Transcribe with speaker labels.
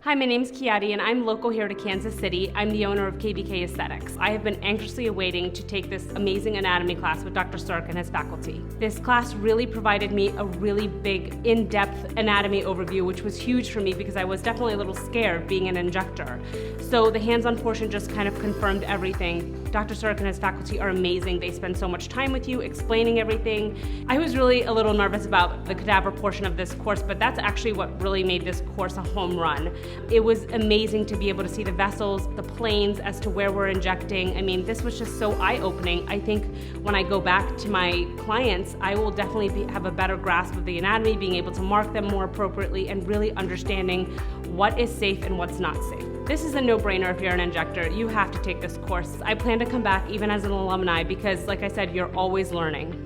Speaker 1: Hi, my name's Kiati and I'm local here to Kansas City. I'm the owner of KBK Aesthetics. I have been anxiously awaiting to take this amazing anatomy class with Dr. Stark and his faculty. This class really provided me a really big, in-depth anatomy overview, which was huge for me because I was definitely a little scared being an injector. So the hands-on portion just kind of confirmed everything. Dr. Stark and his faculty are amazing. They spend so much time with you, explaining everything. I was really a little nervous about the cadaver portion of this course, but that's actually what really made this course a home run. It was amazing to be able to see the vessels, the planes as to where we're injecting. I mean, this was just so eye-opening. I think when I go back to my clients, I will definitely have a better grasp of the anatomy, being able to mark them more appropriately, and really understanding what is safe and what's not safe. This is a no-brainer if you're an injector. You have to take this course. I plan to come back even as an alumni because, like I said, you're always learning.